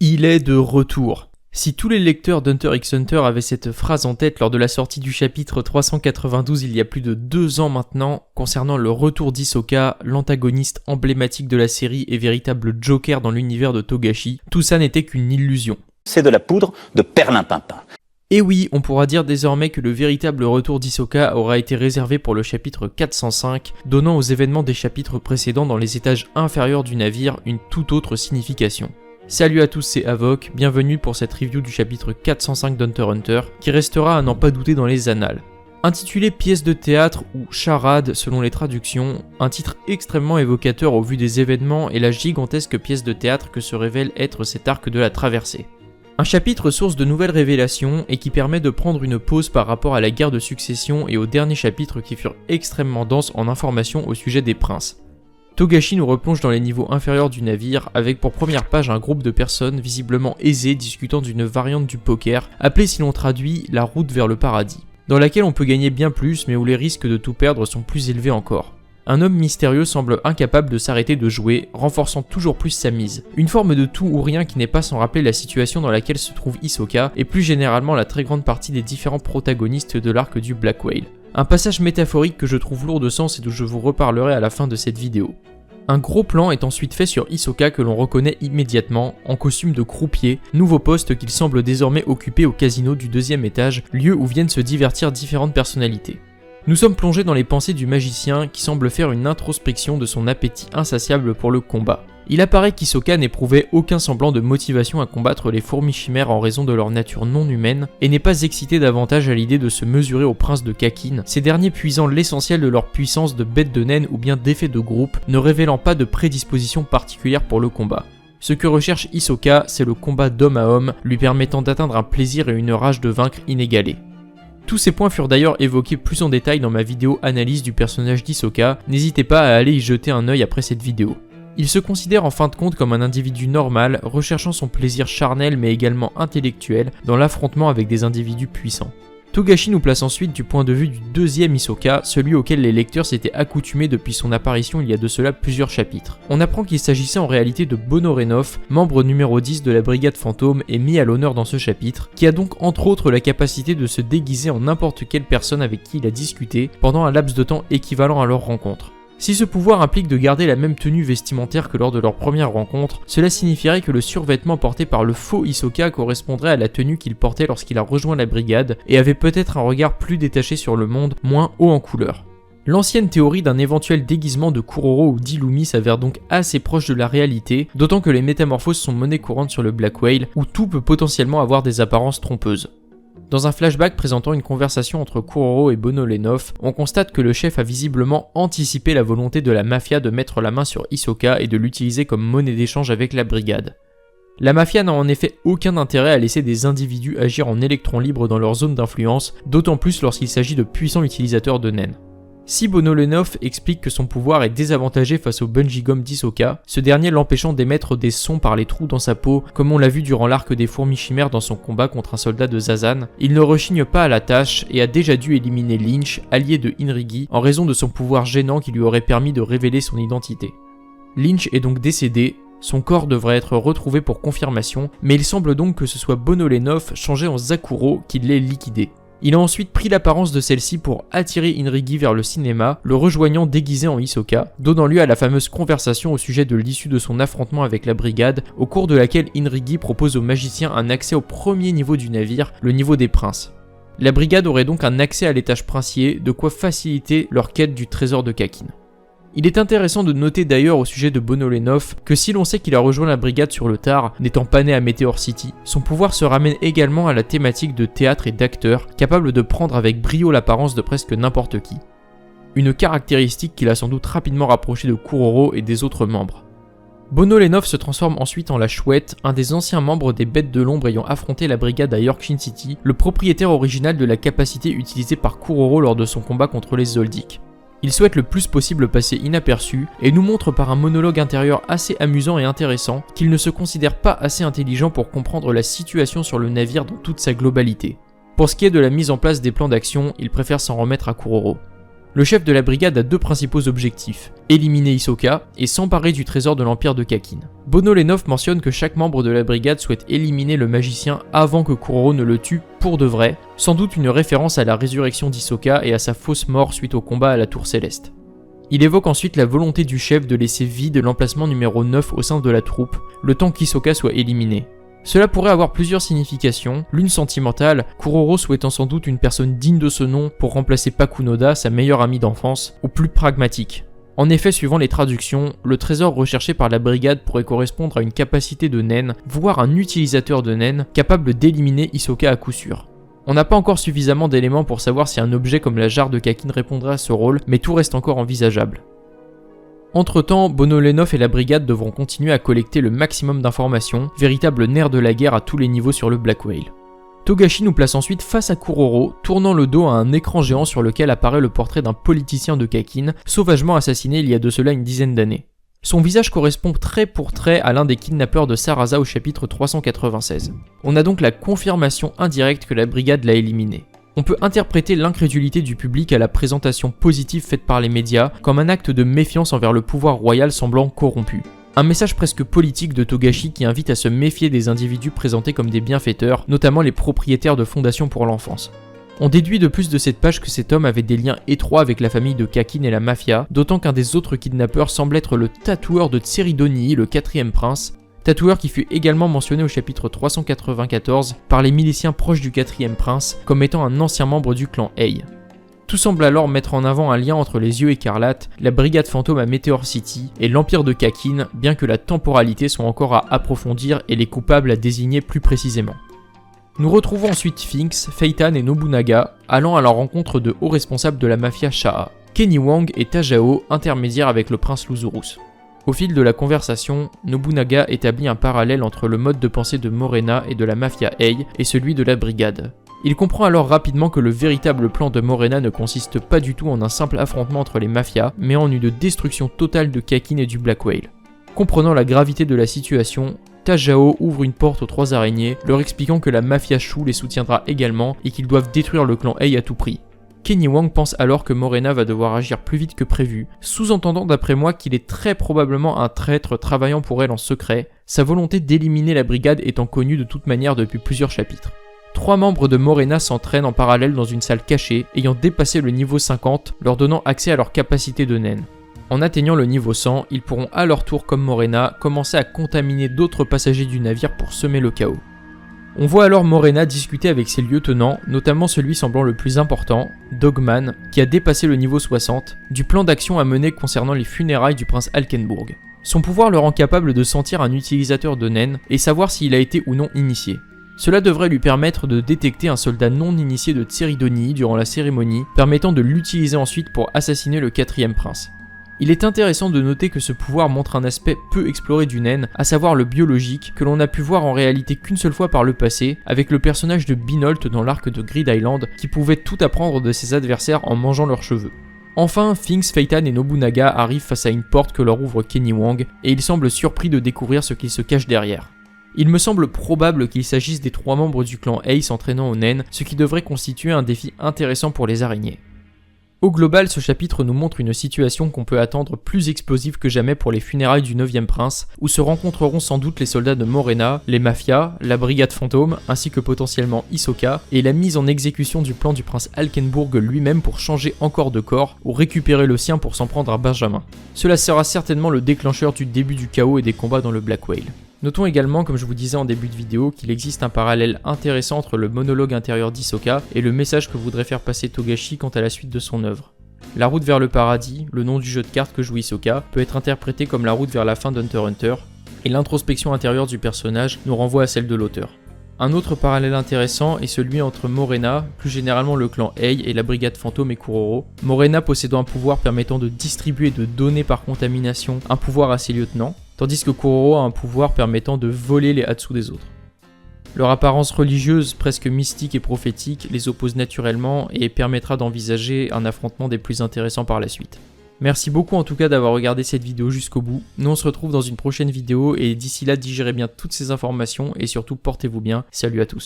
Il est de retour. Si tous les lecteurs d'Hunter x Hunter avaient cette phrase en tête lors de la sortie du chapitre 392 il y a plus de 2 ans maintenant, concernant le retour d'Hisoka, l'antagoniste emblématique de la série et véritable Joker dans l'univers de Togashi, tout ça n'était qu'une illusion. C'est de la poudre de perlimpinpin. Et oui, on pourra dire désormais que le véritable retour d'Hisoka aura été réservé pour le chapitre 405, donnant aux événements des chapitres précédents dans les étages inférieurs du navire une toute autre signification. Salut à tous, c'est Avoc, bienvenue pour cette review du chapitre 405 d'Hunter x Hunter, qui restera à n'en pas douter dans les annales. Intitulé pièce de théâtre ou charade selon les traductions, un titre extrêmement évocateur au vu des événements et la gigantesque pièce de théâtre que se révèle être cet arc de la traversée. Un chapitre source de nouvelles révélations et qui permet de prendre une pause par rapport à la guerre de succession et aux derniers chapitres qui furent extrêmement denses en informations au sujet des princes. Togashi nous replonge dans les niveaux inférieurs du navire avec pour première page un groupe de personnes visiblement aisées discutant d'une variante du poker appelée si l'on traduit la route vers le paradis, dans laquelle on peut gagner bien plus mais où les risques de tout perdre sont plus élevés encore. Un homme mystérieux semble incapable de s'arrêter de jouer, renforçant toujours plus sa mise. Une forme de tout ou rien qui n'est pas sans rappeler la situation dans laquelle se trouve Hisoka et plus généralement la très grande partie des différents protagonistes de l'arc du Black Whale. Un passage métaphorique que je trouve lourd de sens et dont je vous reparlerai à la fin de cette vidéo. Un gros plan est ensuite fait sur Hisoka que l'on reconnaît immédiatement, en costume de croupier, nouveau poste qu'il semble désormais occuper au casino du 2e étage, lieu où viennent se divertir différentes personnalités. Nous sommes plongés dans les pensées du magicien qui semble faire une introspection de son appétit insatiable pour le combat. Il apparaît qu'Hisoka n'éprouvait aucun semblant de motivation à combattre les fourmis chimères en raison de leur nature non humaine et n'est pas excité davantage à l'idée de se mesurer aux princes de Kakin, ces derniers puisant l'essentiel de leur puissance de bêtes de naine ou bien d'effets de groupe, ne révélant pas de prédisposition particulière pour le combat. Ce que recherche Hisoka, c'est le combat d'homme à homme, lui permettant d'atteindre un plaisir et une rage de vaincre inégalée. Tous ces points furent d'ailleurs évoqués plus en détail dans ma vidéo analyse du personnage d'Hisoka, n'hésitez pas à aller y jeter un œil après cette vidéo. Il se considère en fin de compte comme un individu normal, recherchant son plaisir charnel mais également intellectuel dans l'affrontement avec des individus puissants. Togashi nous place ensuite du point de vue du 2e Hisoka, celui auquel les lecteurs s'étaient accoutumés depuis son apparition il y a de cela plusieurs chapitres. On apprend qu'il s'agissait en réalité de Bonorenov, membre numéro 10 de la brigade fantôme et mis à l'honneur dans ce chapitre, qui a donc entre autres la capacité de se déguiser en n'importe quelle personne avec qui il a discuté pendant un laps de temps équivalent à leur rencontre. Si ce pouvoir implique de garder la même tenue vestimentaire que lors de leur première rencontre, cela signifierait que le survêtement porté par le faux Hisoka correspondrait à la tenue qu'il portait lorsqu'il a rejoint la brigade et avait peut-être un regard plus détaché sur le monde, moins haut en couleur. L'ancienne théorie d'un éventuel déguisement de Kuroro ou d'Illumi s'avère donc assez proche de la réalité, d'autant que les métamorphoses sont monnaie courante sur le Black Whale, où tout peut potentiellement avoir des apparences trompeuses. Dans un flashback présentant une conversation entre Kuroro et Bonolenov, on constate que le chef a visiblement anticipé la volonté de la mafia de mettre la main sur Hisoka et de l'utiliser comme monnaie d'échange avec la brigade. La mafia n'a en effet aucun intérêt à laisser des individus agir en électrons libres dans leur zone d'influence, d'autant plus lorsqu'il s'agit de puissants utilisateurs de naines. Si Bonolenov explique que son pouvoir est désavantagé face au bungee gum d'Hisoka, ce dernier l'empêchant d'émettre des sons par les trous dans sa peau, comme on l'a vu durant l'arc des fourmis chimères dans son combat contre un soldat de Zazan, il ne rechigne pas à la tâche et a déjà dû éliminer Lynch, allié de Inrigi, en raison de son pouvoir gênant qui lui aurait permis de révéler son identité. Lynch est donc décédé, son corps devrait être retrouvé pour confirmation, mais il semble donc que ce soit Bonolenov changé en Zakuro qui l'ait liquidé. Il a ensuite pris l'apparence de celle-ci pour attirer Inrigi vers le cinéma, le rejoignant déguisé en Hisoka, donnant lieu à la fameuse conversation au sujet de l'issue de son affrontement avec la brigade, au cours de laquelle Inrigi propose aux magiciens un accès au premier niveau du navire, le niveau des princes. La brigade aurait donc un accès à l'étage princier, de quoi faciliter leur quête du trésor de Kakin. Il est intéressant de noter d'ailleurs au sujet de Bonolenov que si l'on sait qu'il a rejoint la brigade sur le tard, n'étant pas né à Meteor City, son pouvoir se ramène également à la thématique de théâtre et d'acteur, capable de prendre avec brio l'apparence de presque n'importe qui. Une caractéristique qui l'a sans doute rapidement rapproché de Kuroro et des autres membres. Bonolenov se transforme ensuite en la Chouette, un des anciens membres des Bêtes de l'Ombre ayant affronté la brigade à Yorkshire City, le propriétaire original de la capacité utilisée par Kuroro lors de son combat contre les Zoldyck. Il souhaite le plus possible passer inaperçu et nous montre par un monologue intérieur assez amusant et intéressant qu'il ne se considère pas assez intelligent pour comprendre la situation sur le navire dans toute sa globalité. Pour ce qui est de la mise en place des plans d'action, il préfère s'en remettre à Kuroro. Le chef de la brigade a deux principaux objectifs, éliminer Hisoka et s'emparer du trésor de l'Empire de Kakin. Bonolenov mentionne que chaque membre de la brigade souhaite éliminer le magicien avant que Kuroro ne le tue pour de vrai, sans doute une référence à la résurrection d'Hisoka et à sa fausse mort suite au combat à la Tour Céleste. Il évoque ensuite la volonté du chef de laisser vide l'emplacement numéro 9 au sein de la troupe, le temps qu'Hisoka soit éliminé. Cela pourrait avoir plusieurs significations, l'une sentimentale, Kuroro souhaitant sans doute une personne digne de ce nom pour remplacer Pakunoda, sa meilleure amie d'enfance, ou plus pragmatique. En effet, suivant les traductions, le trésor recherché par la brigade pourrait correspondre à une capacité de nen, voire un utilisateur de nen, capable d'éliminer Hisoka à coup sûr. On n'a pas encore suffisamment d'éléments pour savoir si un objet comme la jarre de Kakin répondrait à ce rôle, mais tout reste encore envisageable. Entre-temps, Bonolenov et la brigade devront continuer à collecter le maximum d'informations, véritable nerf de la guerre à tous les niveaux sur le Black Whale. Togashi nous place ensuite face à Kuroro, tournant le dos à un écran géant sur lequel apparaît le portrait d'un politicien de Kakin, sauvagement assassiné il y a de cela une dizaine d'années. Son visage correspond trait pour trait à l'un des kidnappeurs de Sarasa au chapitre 396. On a donc la confirmation indirecte que la brigade l'a éliminé. On peut interpréter l'incrédulité du public à la présentation positive faite par les médias comme un acte de méfiance envers le pouvoir royal semblant corrompu. Un message presque politique de Togashi qui invite à se méfier des individus présentés comme des bienfaiteurs, notamment les propriétaires de fondations pour l'enfance. On déduit de plus de cette page que cet homme avait des liens étroits avec la famille de Kakin et la mafia, d'autant qu'un des autres kidnappeurs semble être le tatoueur de Tseridonii, le 4e prince, tatoueur qui fut également mentionné au chapitre 394 par les miliciens proches du 4e prince comme étant un ancien membre du clan Ei. Tout semble alors mettre en avant un lien entre les yeux écarlates, la brigade fantôme à Meteor City et l'empire de Kakin, bien que la temporalité soit encore à approfondir et les coupables à désigner plus précisément. Nous retrouvons ensuite Finks, Feitan et Nobunaga allant à la rencontre de hauts responsables de la mafia Shaha, Kenny Wang et Tajao, intermédiaires avec le prince Luzurus. Au fil de la conversation, Nobunaga établit un parallèle entre le mode de pensée de Morena et de la mafia Ei et celui de la brigade. Il comprend alors rapidement que le véritable plan de Morena ne consiste pas du tout en un simple affrontement entre les mafias, mais en une destruction totale de Kakin et du Black Whale. Comprenant la gravité de la situation, Tajao ouvre une porte aux 3 araignées, leur expliquant que la mafia Shu les soutiendra également et qu'ils doivent détruire le clan Ei à tout prix. Kenny Wang pense alors que Morena va devoir agir plus vite que prévu, sous-entendant d'après moi qu'il est très probablement un traître travaillant pour elle en secret, sa volonté d'éliminer la brigade étant connue de toute manière depuis plusieurs chapitres. 3 membres de Morena s'entraînent en parallèle dans une salle cachée, ayant dépassé le niveau 50, leur donnant accès à leur capacité de nen. En atteignant le niveau 100, ils pourront à leur tour, comme Morena, commencer à contaminer d'autres passagers du navire pour semer le chaos. On voit alors Morena discuter avec ses lieutenants, notamment celui semblant le plus important, Dogman, qui a dépassé le niveau 60, du plan d'action à mener concernant les funérailles du prince Alkenburg. Son pouvoir le rend capable de sentir un utilisateur de nen et savoir s'il a été ou non initié. Cela devrait lui permettre de détecter un soldat non initié de Tseridonii durant la cérémonie, permettant de l'utiliser ensuite pour assassiner le 4e prince. Il est intéressant de noter que ce pouvoir montre un aspect peu exploré du nen, à savoir le biologique, que l'on a pu voir en réalité qu'une seule fois par le passé, avec le personnage de Binolt dans l'arc de Grid Island, qui pouvait tout apprendre de ses adversaires en mangeant leurs cheveux. Enfin, Finks, Feitan et Nobunaga arrivent face à une porte que leur ouvre Kenny Wang, et ils semblent surpris de découvrir ce qu'il se cache derrière. Il me semble probable qu'il s'agisse des 3 membres du clan Ei s'entraînant au nen, ce qui devrait constituer un défi intéressant pour les araignées. Au global, ce chapitre nous montre une situation qu'on peut attendre plus explosive que jamais pour les funérailles du 9e prince, où se rencontreront sans doute les soldats de Morena, les mafias, la brigade fantôme, ainsi que potentiellement Hisoka, et la mise en exécution du plan du prince Alkenburg lui-même pour changer encore de corps, ou récupérer le sien pour s'en prendre à Benjamin. Cela sera certainement le déclencheur du début du chaos et des combats dans le Black Whale. Notons également, comme je vous disais en début de vidéo, qu'il existe un parallèle intéressant entre le monologue intérieur d'Hisoka et le message que voudrait faire passer Togashi quant à la suite de son œuvre. La route vers le paradis, le nom du jeu de cartes que joue Hisoka, peut être interprété comme la route vers la fin d'Hunter x Hunter, et l'introspection intérieure du personnage nous renvoie à celle de l'auteur. Un autre parallèle intéressant est celui entre Morena, plus généralement le clan Ei et la brigade fantôme et Kuroro. Morena possédant un pouvoir permettant de distribuer et de donner par contamination un pouvoir à ses lieutenants, tandis que Kuroro a un pouvoir permettant de voler les Hatsu des autres. Leur apparence religieuse, presque mystique et prophétique, les oppose naturellement et permettra d'envisager un affrontement des plus intéressants par la suite. Merci beaucoup en tout cas d'avoir regardé cette vidéo jusqu'au bout. Nous on se retrouve dans une prochaine vidéo et d'ici là digérez bien toutes ces informations et surtout portez-vous bien. Salut à tous.